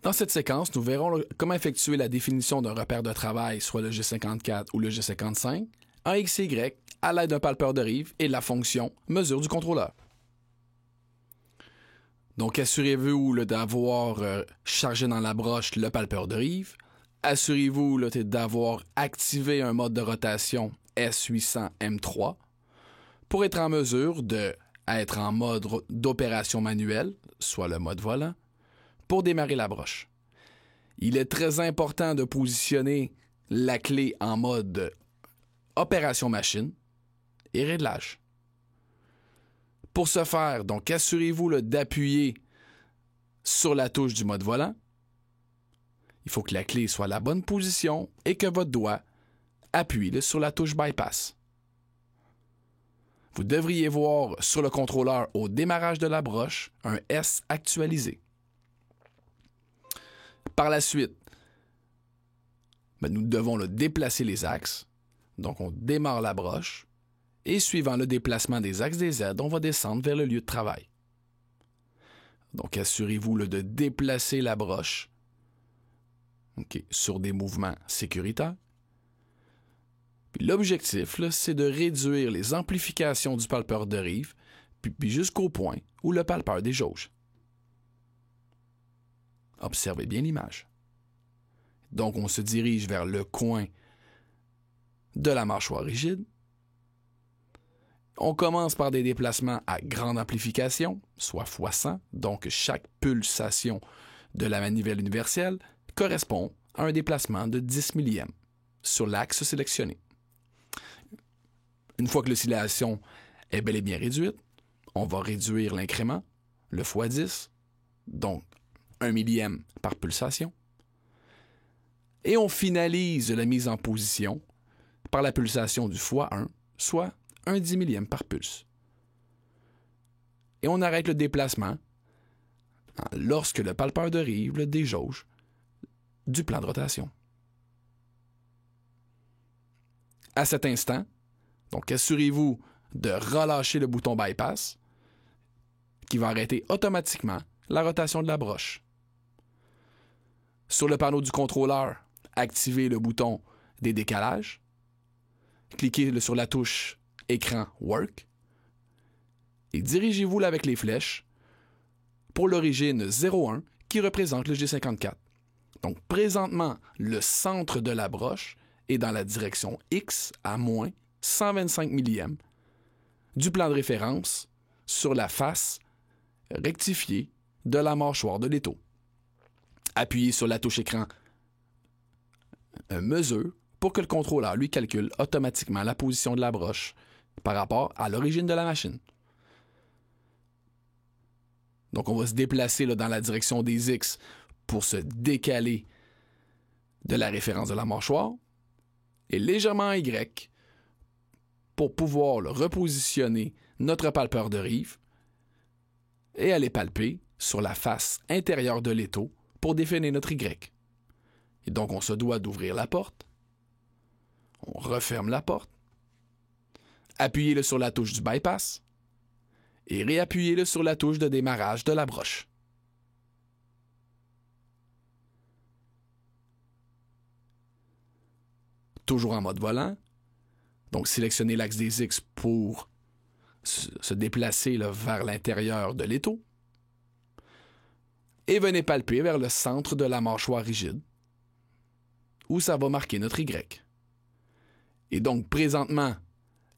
Dans cette séquence, nous verrons comment effectuer la définition d'un repère de travail, soit le G54 ou le G55, en X et Y, à l'aide d'un palpeur de rive et de la fonction mesure du contrôleur. Donc, assurez-vous d'avoir chargé dans la broche le palpeur de rive. Assurez-vous d'avoir activé un mode de rotation S800M3 pour être en mesure d'être en mode d'opération manuelle, soit le mode volant, pour démarrer la broche. Il est très important de positionner la clé en mode opération machine et réglage. Pour ce faire, donc, assurez-vous d'appuyer sur la touche du mode volant. Il faut que la clé soit à la bonne position et que votre doigt appuie sur la touche bypass. Vous devriez voir sur le contrôleur au démarrage de la broche un S actualisé. Par la suite, nous devons déplacer les axes. Donc, on démarre la broche et suivant le déplacement des axes des Z, on va descendre vers le lieu de travail. Donc, assurez-vous de déplacer la broche sur des mouvements sécuritaires. Puis l'objectif, c'est de réduire les amplifications du palpeur de rive puis jusqu'au point où le palpeur déjauge. Observez bien l'image. Donc, on se dirige vers le coin de la mâchoire rigide. On commence par des déplacements à grande amplification, soit x100, donc chaque pulsation de la manivelle universelle correspond à un déplacement de 10 milliem sur l'axe sélectionné. Une fois que l'oscillation est bel et bien réduite, on va réduire l'incrément, le x10, donc 1 millième par pulsation. Et on finalise la mise en position par la pulsation du x1, soit un 10 millième par pulse. Et on arrête le déplacement lorsque le palpeur de rive déjauge du plan de rotation. À cet instant, donc assurez-vous de relâcher le bouton bypass qui va arrêter automatiquement la rotation de la broche. Sur le panneau du contrôleur, activez le bouton des décalages. Cliquez sur la touche écran Work et dirigez-vous avec les flèches pour l'origine 01 qui représente le G54. Donc présentement, le centre de la broche est dans la direction X à moins 125 millième du plan de référence sur la face rectifiée de la mâchoire de l'étau. Appuyez sur la touche écran Mesure pour que le contrôleur lui calcule automatiquement la position de la broche par rapport à l'origine de la machine. Donc, on va se déplacer dans la direction des X pour se décaler de la référence de la mâchoire et légèrement à Y pour pouvoir repositionner notre palpeur de rive et aller palper sur la face intérieure de l'étau pour définir notre Y. Et donc, on se doit d'ouvrir la porte. On referme la porte. Appuyez-le sur la touche du bypass et réappuyez-le sur la touche de démarrage de la broche. Toujours en mode volant. Donc, sélectionnez l'axe des X pour se déplacer vers l'intérieur de l'étau. Et venez palper vers le centre de la mâchoire rigide, où ça va marquer notre Y. Et donc, présentement,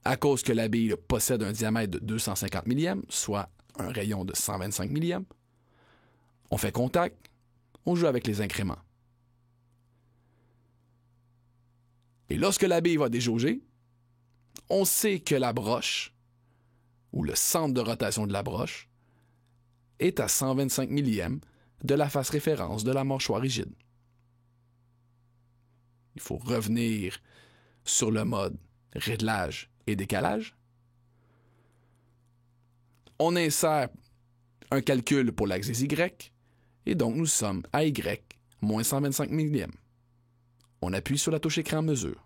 à cause que la bille possède un diamètre de 250 millième, soit un rayon de 125 millième, on fait contact, on joue avec les incréments. Et lorsque la bille va déjauger, on sait que la broche, ou le centre de rotation de la broche, est à 125 millième de la face référence de la mâchoire rigide. Il faut revenir sur le mode réglage et décalage. On insère un calcul pour l'axe des Y, et donc nous sommes à Y, moins 125 millième. On appuie sur la touche écran mesure.